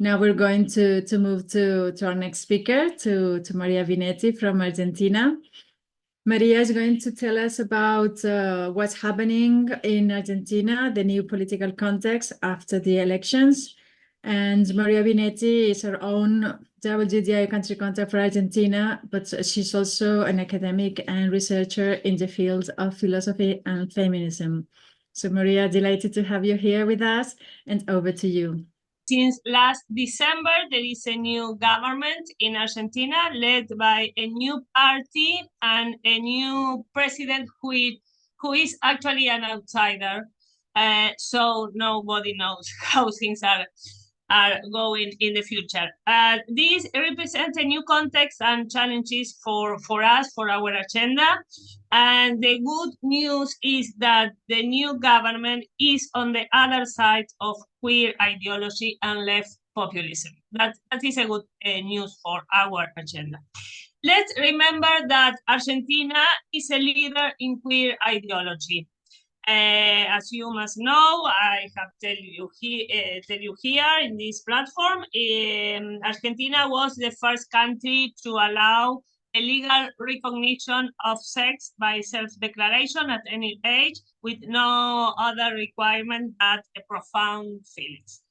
Now we're going to move to our next speaker, to María Binetti from Argentina. Maria is going to tell us about what's happening in Argentina, the new political context after the elections. And Maria Binetti is her own WDI country contact for Argentina, but she's also an academic and researcher in the field of philosophy and feminism. So Maria, delighted to have you here with us, and over to you. Since last December, there is a new government in Argentina led by a new party and a new president who is actually an outsider. So nobody knows how things are going in the future. This represents a new context and challenges for us, for our agenda. And the good news is that the new government is on the other side of queer ideology and left populism. That is a good news for our agenda. Let's remember that Argentina is a leader in queer ideology. As you must know, I have tell you here in this platform, Argentina was the first country to allow a legal recognition of sex by self-declaration at any age, with no other requirement than a profound feelings.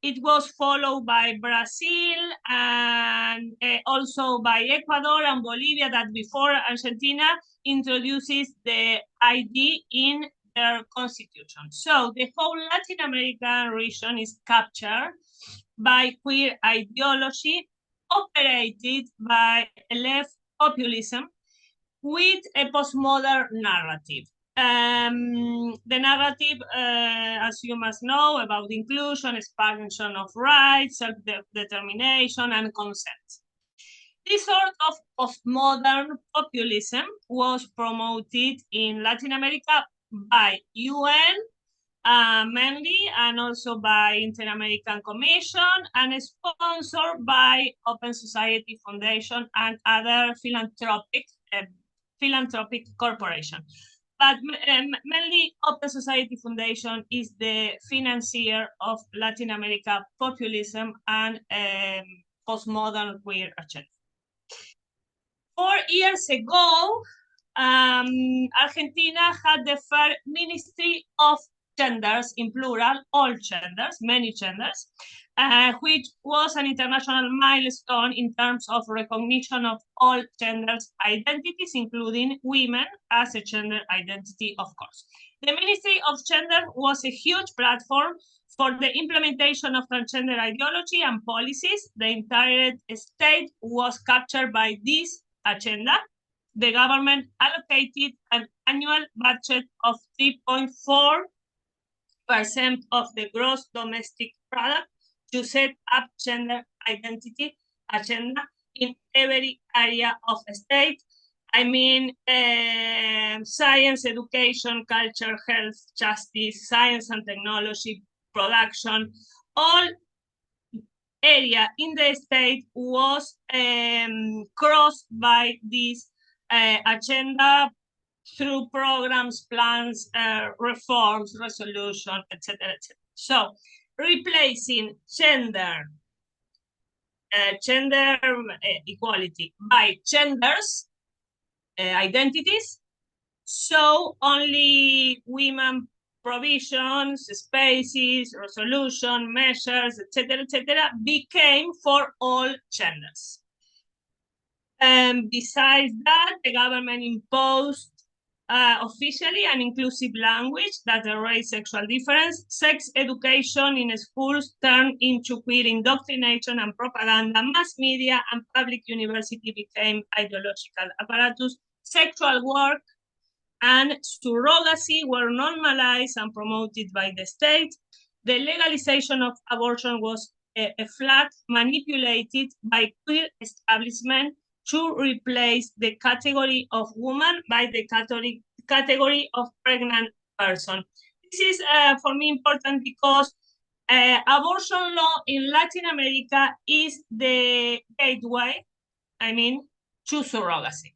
It was followed by Brazil and also by Ecuador and Bolivia, that before Argentina introduces the ID in their constitution. So the whole Latin American region is captured by queer ideology operated by left populism with a postmodern narrative. The narrative, as you must know, about inclusion, expansion of rights, self-determination, and consent. This sort of postmodern populism was promoted in Latin America by UN mainly, and also by Inter-American Commission, and sponsored by Open Society Foundation and other philanthropic corporations. But mainly Open Society Foundation is the financier of Latin America populism and postmodern queer agenda. 4 years ago, Argentina had the first Ministry of Genders, in plural, all genders, many genders, which was an international milestone in terms of recognition of all genders identities, including women as a gender identity, of course. The Ministry of Gender was a huge platform for the implementation of transgender ideology and policies. The entire state was captured by this agenda. The government allocated an annual budget of 3.4% of the gross domestic product to set up gender identity agenda in every area of the state. I mean, science, education, culture, health, justice, science and technology, production, all area in the state was crossed by this agenda through programs, plans, reforms, resolution, etc., etc. So, replacing gender equality by genders identities, so only women provisions, spaces, resolution, measures, etc., became for all genders. And besides that, the government imposed officially an inclusive language that erased sexual difference. Sex education in schools turned into queer indoctrination and propaganda. Mass media and public university became ideological apparatus. Sexual work and surrogacy were normalized and promoted by the state. The legalization of abortion was a flag manipulated by queer establishment to replace the category of woman by the category of pregnant person. This is for me important because abortion law in Latin America is the gateway, to surrogacy.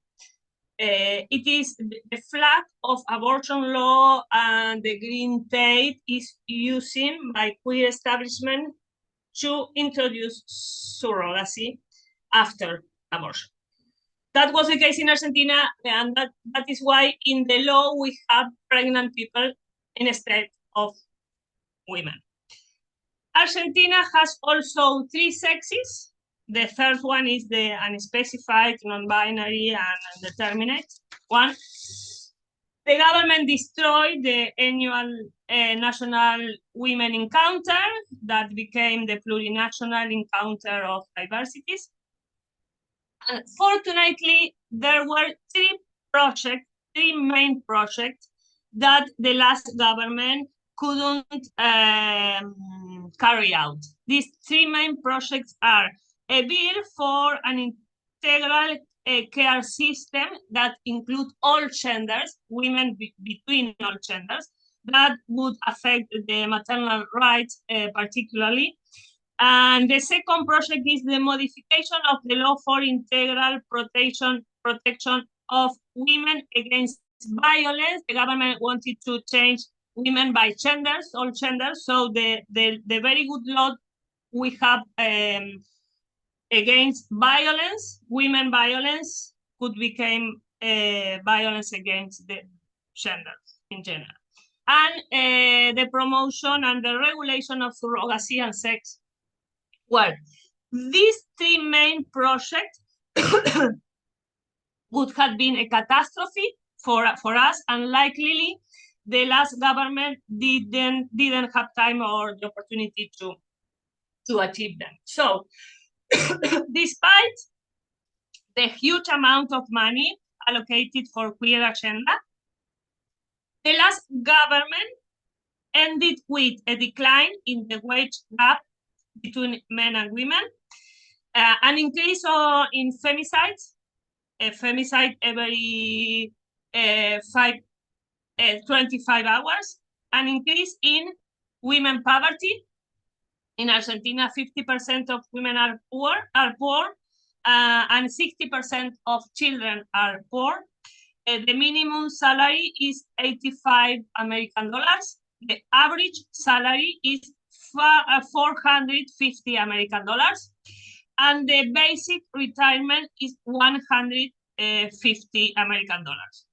It is the flag of abortion law, and the green tape is used by queer establishment to introduce surrogacy after abortion. That was the case in Argentina, and that is why in the law we have pregnant people instead of women. Argentina has also 3 sexes. The third one is the unspecified, non-binary, and undeterminate one. The government destroyed the annual national women encounter that became the plurinational encounter of diversities. Fortunately, there were 3 main projects that the last government couldn't carry out. These 3 main projects are a bill for an integral care system that includes all genders, women between all genders, that would affect the maternal rights particularly. And the second project is the modification of the law for integral protection of women against violence. The government wanted to change women by genders, all genders. So the very good law we have against violence, women violence, could become violence against the genders in general. And the promotion and the regulation of surrogacy and sex. Well, these 3 main projects would have been a catastrophe for us, and likely the last government didn't have time or the opportunity to achieve them. So, despite the huge amount of money allocated for queer agenda, the last government ended with a decline in the wage gap between men and women, an increase in femicides, femicide every 25 hours, an increase in women poverty. In Argentina, 50% of women are poor, and 60% of children are poor. The minimum salary is 85 American dollars. The average salary is 450 American dollars, and the basic retirement is 150 American dollars.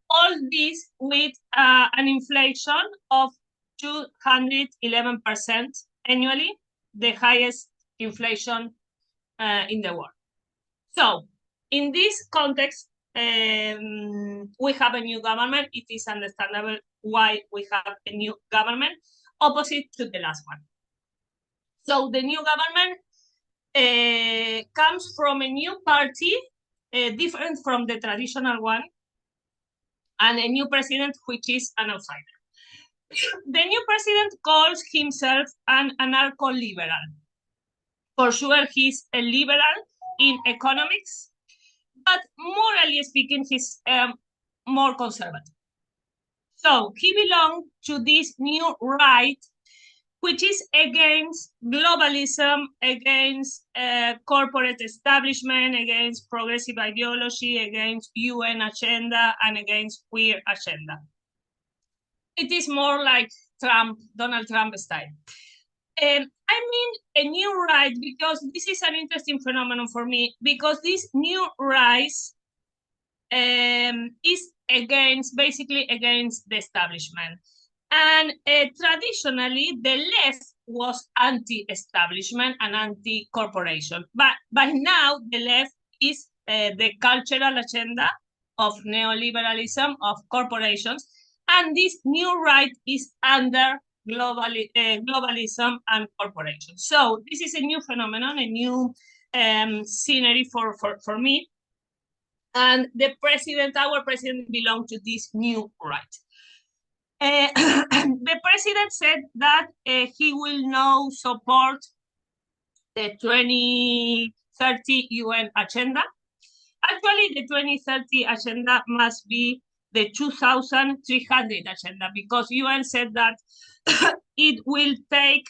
All this with an inflation of 211% annually, the highest inflation in the world. So, in this context, we have a new government. It is understandable why we have a new government opposite to the last one. So the new government comes from a new party, different from the traditional one, and a new president, which is an outsider. The new president calls himself an anarcho-liberal. For sure, he's a liberal in economics, but morally speaking, he's more conservative. So he belongs to this new right, which is against globalism, against corporate establishment, against progressive ideology, against UN agenda, and against queer agenda. It is more like Donald Trump style. I mean a new right because this is an interesting phenomenon for me, because this new rise is basically against the establishment. And traditionally, the left was anti-establishment and anti-corporation. But by now, the left is the cultural agenda of neoliberalism, of corporations. And this new right is under globalism and corporation. So this is a new phenomenon, a new scenery for me. And our president belongs to this new right. The president said that he will now support the 2030 UN agenda. Actually, the 2030 agenda must be the 2300 agenda, because UN said that it will take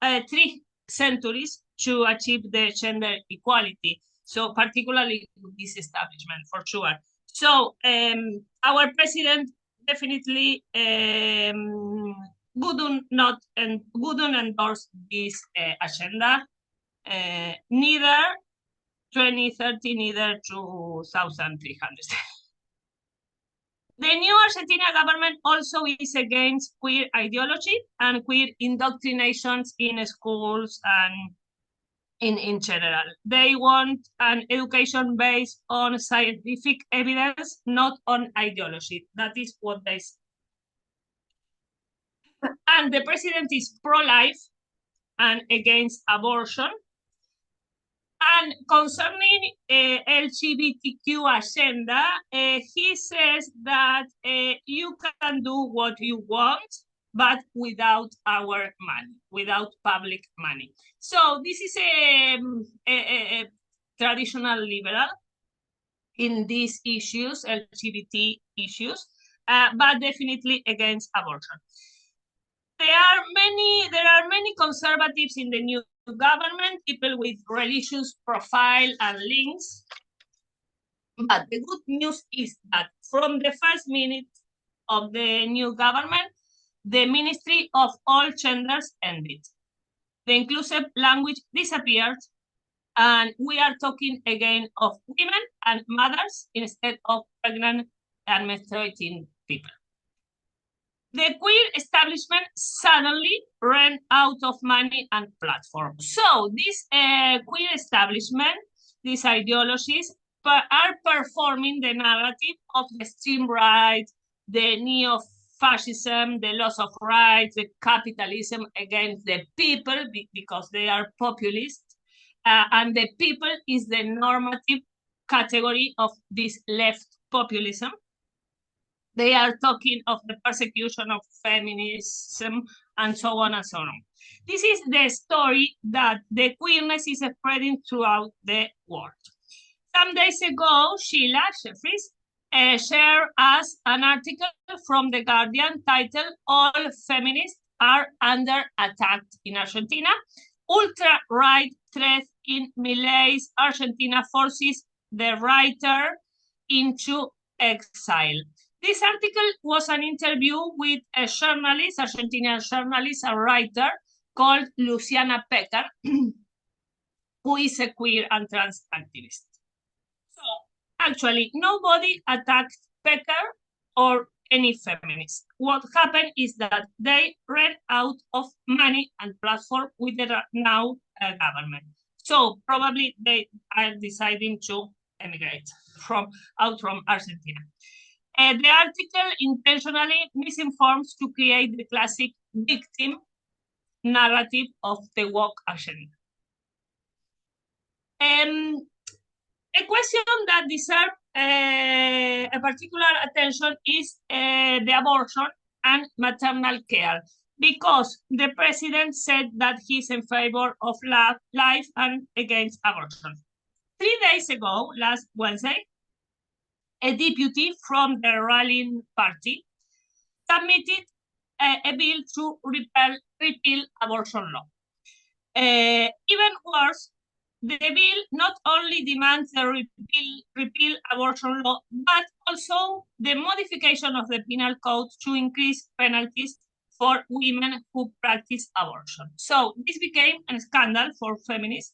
3 centuries to achieve the gender equality. So particularly this establishment, for sure. So our president definitely wouldn't endorse this agenda, neither 2030, neither 2300. The new Argentina government also is against queer ideology and queer indoctrinations in schools and in general. They want an education based on scientific evidence, not on ideology. That is what they say. And the president is pro-life and against abortion. And concerning LGBTQ agenda, he says that you can do what you want, but without our money, without public money. So this is a traditional liberal in these issues, LGBT issues, but definitely against abortion. There are many conservatives in the new government, people with religious profile and links. But the good news is that from the first minute of the new government, the Ministry of All Genders ended. The inclusive language disappeared, and we are talking again of women and mothers instead of pregnant and menstruating people. The queer establishment suddenly ran out of money and platform. So this queer establishment, these ideologies, are performing the narrative of the extreme right, the neo-fascism, the loss of rights, the capitalism against the people because they are populist. And the people is the normative category of this left populism. They are talking of the persecution of feminism and so on and so on. This is the story that the queerness is spreading throughout the world. Some days ago, Sheila Jeffries shared us an article from The Guardian titled "All Feminists Are Under Attack in Argentina. Ultra-right threat in Milei's Argentina forces the writer into exile." This article was an interview with a journalist, Argentinian journalist, a writer called Luciana Pecker, who is a queer and trans activist. So actually, nobody attacked Pecker or any feminist. What happened is that they ran out of money and platform with the now government. So probably they are deciding to emigrate out from Argentina. The article intentionally misinforms to create the classic victim narrative of the woke agenda. A question that deserves a particular attention is the abortion and maternal care, because the president said that he's in favor of life and against abortion. 3 days ago, last Wednesday, a deputy from the ruling party submitted a bill to repeal abortion law. Even worse, the bill not only demands the repeal abortion law, but also the modification of the penal code to increase penalties for women who practice abortion. So this became a scandal for feminists.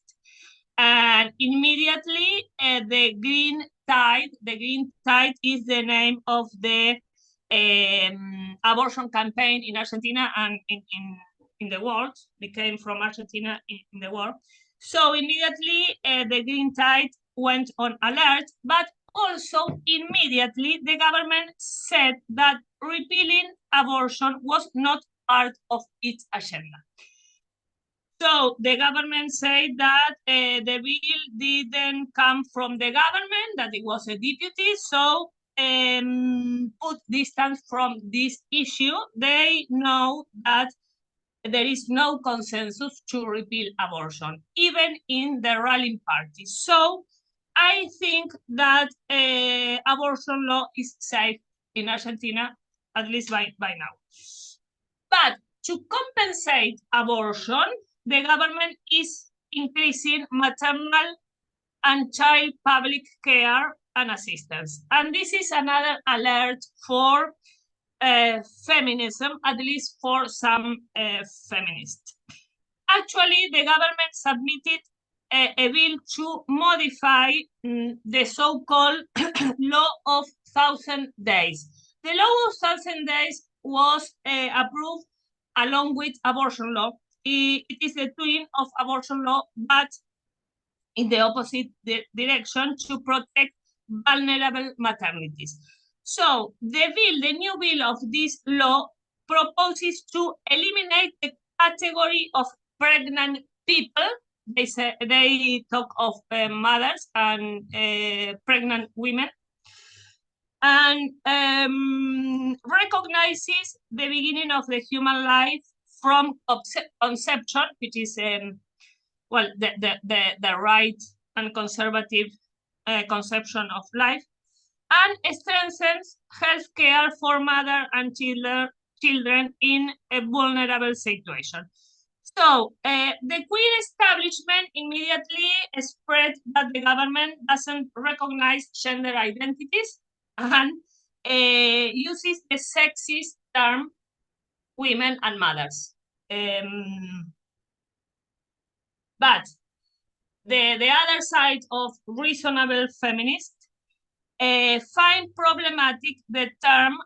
And immediately, the Green Tide is the name of the abortion campaign in Argentina and in the world, became from Argentina in the world. So immediately, the Green Tide went on alert, but also immediately the government said that repealing abortion was not part of its agenda. So the government said that the bill didn't come from the government, that it was a deputy, so put distance from this issue. They know that there is no consensus to repeal abortion, even in the ruling party. So I think that abortion law is safe in Argentina, at least by now. But to compensate abortion, the government is increasing maternal and child public care and assistance. And this is another alert for feminism, at least for some feminists. Actually, the government submitted a bill to modify the so-called law of 1,000 days. The law of 1,000 days was approved along with abortion law. It is the twin of abortion law, but in the opposite direction, to protect vulnerable maternities. So the new bill of this law proposes to eliminate the category of pregnant people. They talk of mothers and pregnant women, and recognizes the beginning of the human life from conception, which is well, the right and conservative conception of life, and strengthens healthcare for mother and children in a vulnerable situation. So the queer establishment immediately spread that the government doesn't recognize gender identities and uses the sexist term women and mothers. But the other side of reasonable feminists find problematic the term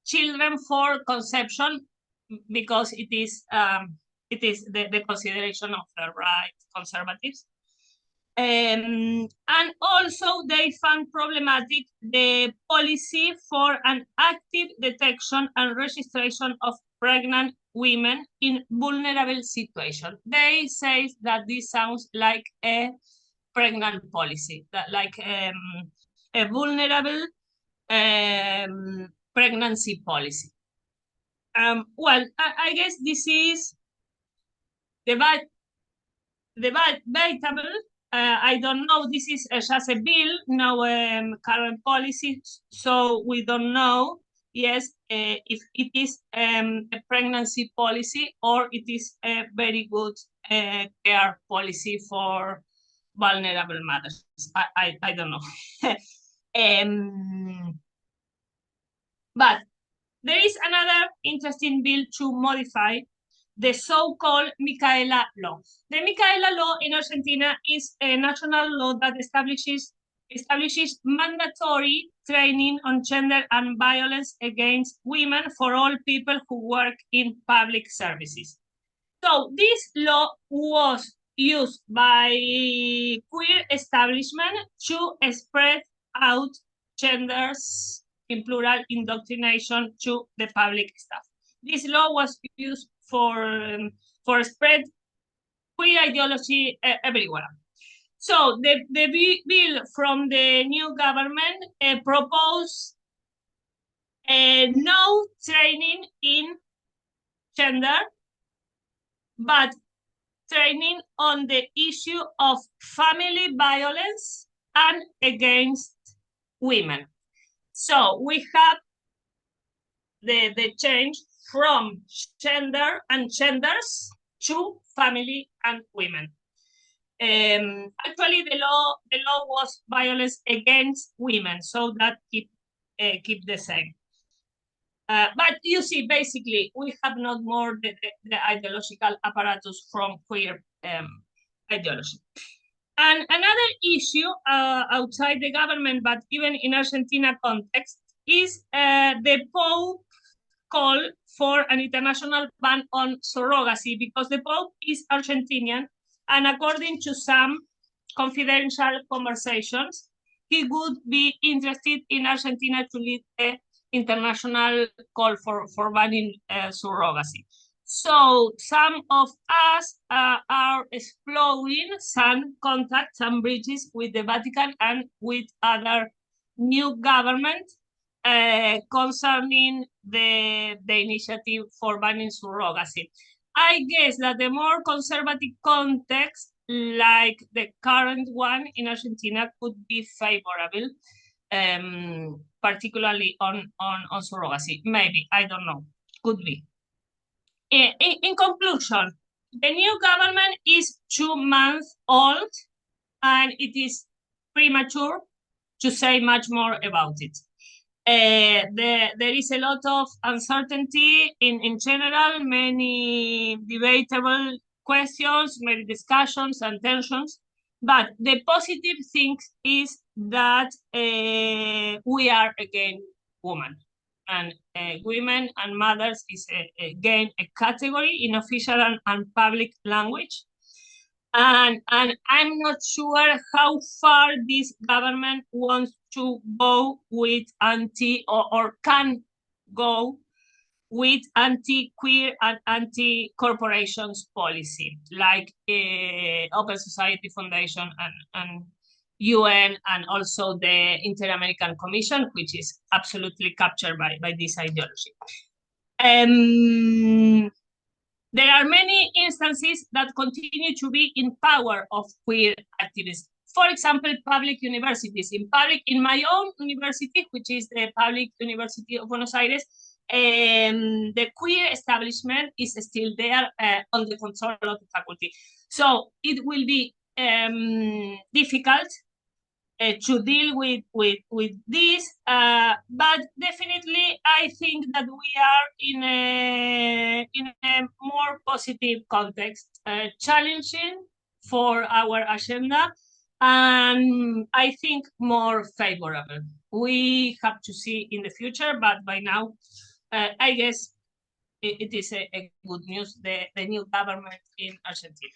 children for conception, because it is the consideration of the right conservatives. And also they found problematic the policy for an active detection and registration of pregnant women in vulnerable situations. They say that this sounds like a pregnant policy, that like a vulnerable pregnancy policy. Well, I guess this is debatable. I don't know, this is just a bill, no current policy, so we don't know, yes, if it is a pregnancy policy or it is a very good care policy for vulnerable mothers. I don't know. But there is another interesting bill to modify the so-called Micaela law. The Micaela law in Argentina is a national law that establishes mandatory training on gender and violence against women for all people who work in public services. So this law was used by queer establishment to spread out genders in plural indoctrination to the public staff. This law was used for spread queer ideology everywhere. So the bill from the new government proposed no training in gender, but training on the issue of family violence and against women. So we have the change from gender and genders to family and women. Actually, the law was violence against women, so that keep the same. But you see, basically, we have not more the ideological apparatus from queer ideology. And another issue outside the government, but even in Argentina context, is the Pope call for an international ban on surrogacy, because the Pope is Argentinian, and according to some confidential conversations, he would be interested in Argentina to lead the international call for banning surrogacy. So some of us are exploring some contacts, some bridges with the Vatican and with other new government concerning the initiative for banning surrogacy. I guess that the more conservative context, like the current one in Argentina, could be favorable, particularly on surrogacy. Maybe, I don't know, could be. In conclusion, the new government is 2 months old, and it is premature to say much more about it. There is a lot of uncertainty in general, many debatable questions, many discussions and tensions. But the positive thing is that we are again women. And women and mothers is again a category in official and public language. And I'm not sure how far this government wants to go with or can go with anti-queer and anti-corporations policy, like Open Society Foundation and UN, and also the Inter-American Commission, which is absolutely captured by this ideology. There are many instances that continue to be in power of queer activists. For example, public universities. In my own university, which is the Public University of Buenos Aires, the queer establishment is still there on the control of the faculty. So it will be difficult to deal with this, but definitely I think that we are in a more positive context, challenging for our agenda, and I think more favorable. We have to see in the future, but by now, I guess it is a good news, the new government in Argentina.